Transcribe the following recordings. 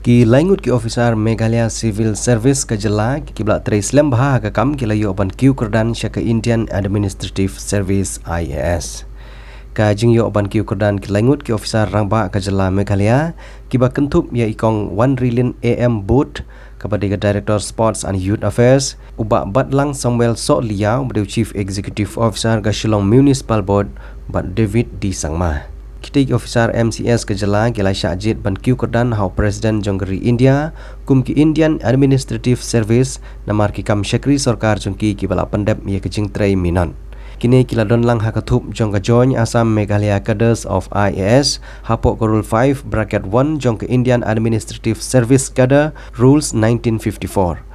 Ki langut ki officer Meghalaya Civil Service ke jela ki bla tre Islam bah ka kam ki layo ban kiu kerdan syaka Indian Administrative Service IAS. Ka jing yo ban kiu kerdan ki langut ki officer rangba ke jela Meghalaya ki ba kentup ya ikong 1 trillion AM boot kepada Director Sports and Youth Affairs ubak batlang Samuel Soklia ubade Chief Executive Officer ke Shillong Municipal Board bat David D Sangma. Kita officer MCS ke jela gila syajid ban kiu kerdan hau Presiden Jonggeri India kum ki Indian Administrative Service namar ki kam syakri sarkar jongki ki bala pendep ye kejing tray minan. Kini kila don lang hakatup jong ka join Assam Meghalaya Cadres of IAS hapok ke Rule 5 bracket 1 jong ke Indian Administrative Service Cadre Rules 1954.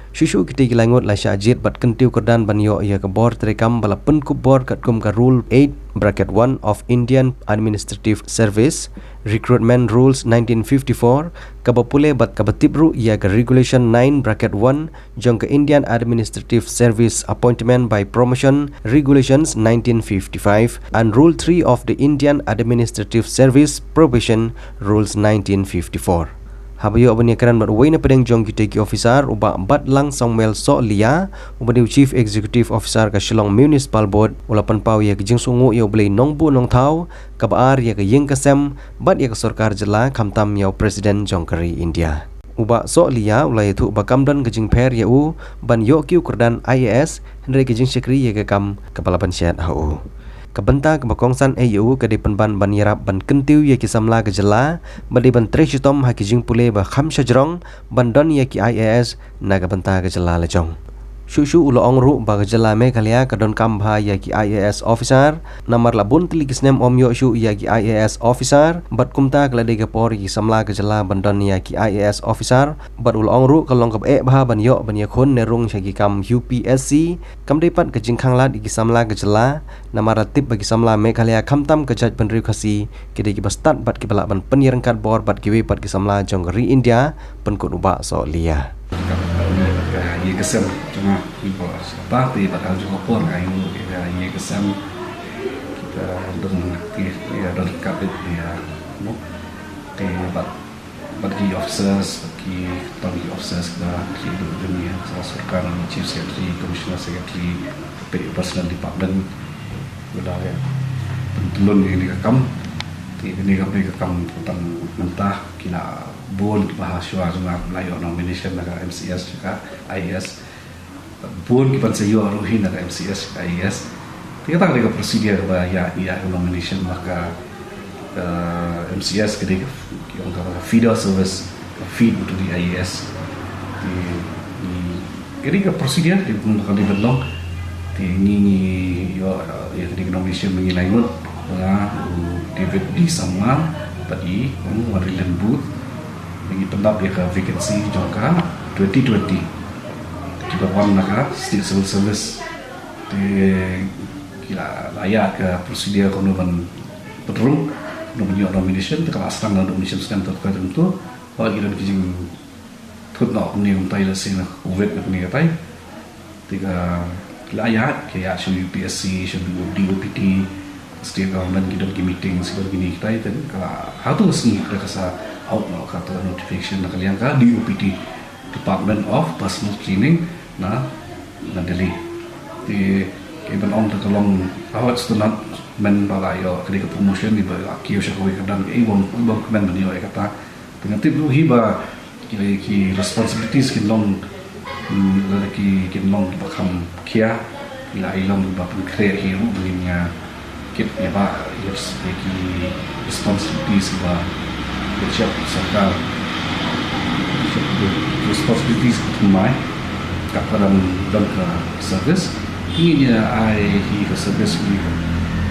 Shushu kita gilangut la syajid bat kentiu kerdan ban yo ia ke bor terekam bala penkub bor kat kum ka Rule 8 bracket 1 of Indian Administrative Service Recruitment Rules 1954 kabapule bat kabatibru ia ke Regulation 9 bracket 1 jong ke Indian Administrative Service Appointment by Promotion Regulations 1955 and Rule 3 of the Indian Administrative Service Probation Rules 1954. Habayo abani karan bat waina pedeng jong ki officer uba bat lang Samuel Soklia ubani Chief Executive Officer ka Shillong Municipal Board ulapan pau ya kijing sungu ya boleh nongbu nong tau kabar ya ke yeng kasem bat ya ke sarkar jela kamtam ya Presiden Jonggeri India. Uba Soklia ulai tu uba kamdan kijing per ya u ban yo kiu kerdan IAS hendai kijing syakri ya ke kam kepala pensihat hau. Kebenta kebakongsan AU ke dipenban ban yarap ban kentiu ya kisamla ke jela badi ban treshitom hakijing pule ba khamsha jrong ban don ya ki IAS na kebenta ke jela lejong. Shushu ulo ongru ba ke jela Meghalaya ke don kambha ya ki IAS officer namar labun tili kisnem om yo shu ya ki IAS officer bat kumta kelade ke por ki samla ke jela ban don ya ki IAS officer bat ulo ongru kalong ke bah ban yo ban ya khon nerung syagi kam UPSC kam depat ke jingkhang lat ki samla ke jela namar ratib bagi samla Meghalaya kamtam ke jaj penriu khasi kide ki bastat bat ki balak ban penirengkat bor bat ki bat ki samla Jonggeri India penkut ubak Soklia. Ia kesem cuma ibu sebab di bakal juga pun kayu ia kesem kita dengan aktif ia dan kabit ia mau di bagi officers bagi bagi officers kita di dunia sarkar chief secretary commissioner secretary personal department sudah ya pentelun ini kam ini kami kam tentang mentah kina bol bahas syuar dengan layo nomination dengan MCS juga IAS bol kipan sayo aruhin dengan MCS juga IAS kita tak ada prosedur bahaya ia nomination maka MCS ketika yang kata feeder service feed untuk di IAS di ketika prosedur di menggunakan di benong di ini yo ya ketika nomination mengilai mut David D sama tadi mari lembut bagi pendap ya ke vacancy jangka 2020 juga wan nak state civil service di kila layak ke prosedur konon perlu nomination kalau asrang nomination sedang terkait itu bagi dan kijing tut nak ni untai la sina uvet ni katai tiga layak kayak UPSC DOPT setiap government kita di meeting seperti ini kita itu kalau hatu seni kita kasa out nak kata notification nak kalian kah di DOPT Department of Personal Training na Delhi di even on tertolong awat setelah men balayo ketika promotion di bawah kio syakwi kadang iwang men beliau kata dengan tip lu hiba ki responsibilities kinlong lagi kinlong bakam kia ila ilong bakam create hiu begininya ya pak harus bagi responsibilities bah bersiap sarkar responsibilities kemai kepada dan ke service ini ai ke service ni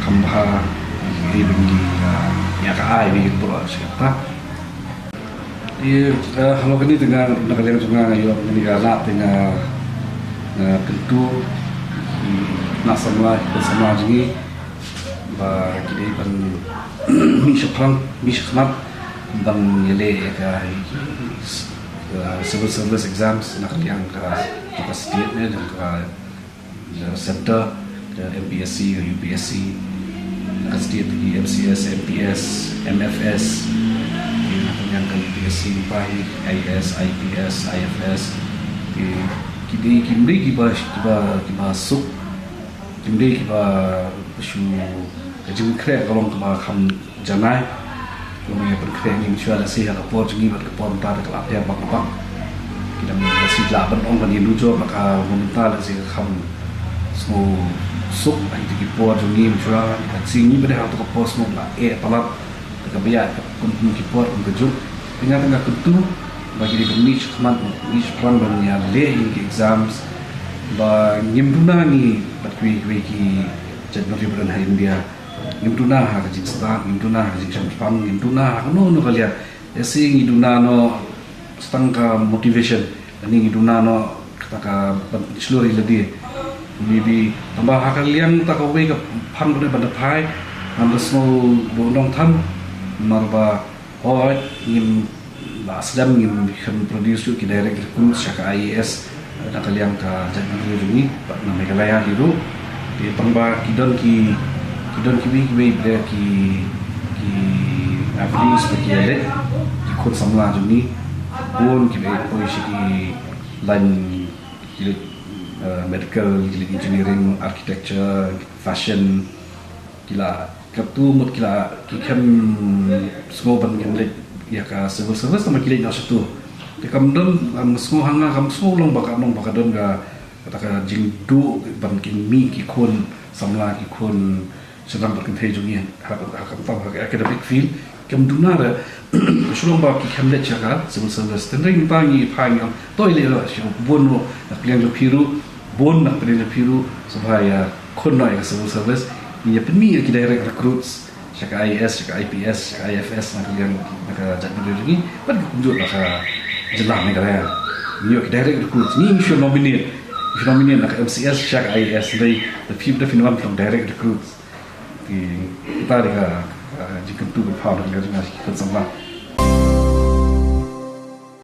kambha ini bagi ya ke ai ni pula siapa kalau kini dengan negara sungai yo ini galak dengan tentu nak semula bersama lagi bagi ban mishkhmat ban yele ka civil service exams nak yang ka state ni dan ka center MPSC UPSC ka state MCS MPS MFS yang kan BSc Pahit, IAS, IPS, IFS kini kiba suk kini kiba shu jing krek kalau kiba kam janai kalau yang berkrek ni mesti ada sih ada por jengi berkepor tar kelap dia bang kita masih laban orang kan Hindu maka meminta lah sih kam semua suk itu kipor jengi mesti ada sini pada hal tu kepor semua lah palat kebiak kun kipor kun kejuk tengah kutu bagi di niche peran banyak le in exams ba ngimduna ni patwi ki Januari bulan hari India ngimduna ha ka jingsta ngimduna ha jingsan pam ngimduna no kalia esi ngiduna no stangka motivation ani ngiduna no kata seluruh ledi maybe tambah hakalian tak kau ke pang pada pada thai anda semua dong tham marba oi ngim Aslam ngim produce ki direct recruit syaka IAS nakaliang ka Januari ni na Meghalaya hiru di tangba kidon ki bi ki avenues ki ale ki khod samla juni pun ki be koi ki line ki medical ki engineering architecture fashion kila katu mut kila ki kam semua ban le ya ka civil service sama kili na satu de kam don semua hanga kam semua long baka don ga kata jing du ban kin mi ki kon samla ki kon sedang berkentai jungian hakam tahu academic field kam dunara sulong ba ki kam le chaka civil service tendring pangi phang toile lo shu bonno na plan lo piru bon na plan lo piru supaya kon na civil service ni penmi ki direct recruits syaka IAS, syaka IPS, syaka IFS yang Januari lagi, pada kunjung lah jelah Meghalaya. Ni direct recruit, ni should nominate nak MCS, syaka IAS, the people definition from direct recruits. Kita ada jika tu berfaham dengan kita semua.